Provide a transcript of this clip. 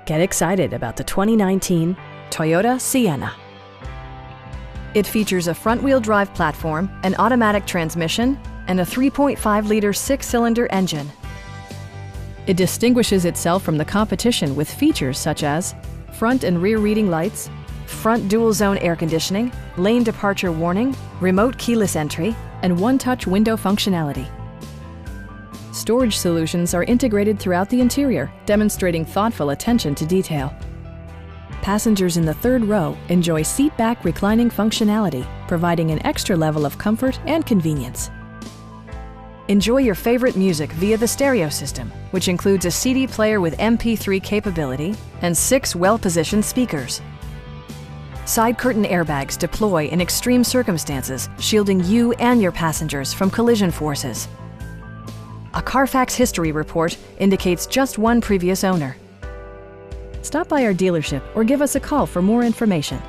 Get excited about the 2019 Toyota Sienna. It features a front-wheel drive platform, an automatic transmission, and a 3.5-liter six-cylinder engine. It distinguishes itself from the competition with features such as front and rear reading lights, front dual-zone air conditioning, lane departure warning, remote keyless entry, and one-touch window functionality. Storage solutions are integrated throughout the interior, demonstrating thoughtful attention to detail. Passengers in the third row enjoy seat-back reclining functionality, providing an extra level of comfort and convenience. Enjoy your favorite music via the stereo system, which includes a CD player with MP3 capability and 6 well-positioned speakers. Side curtain airbags deploy in extreme circumstances, shielding you and your passengers from collision forces. A Carfax history report indicates just one previous owner. Stop by our dealership or give us a call for more information.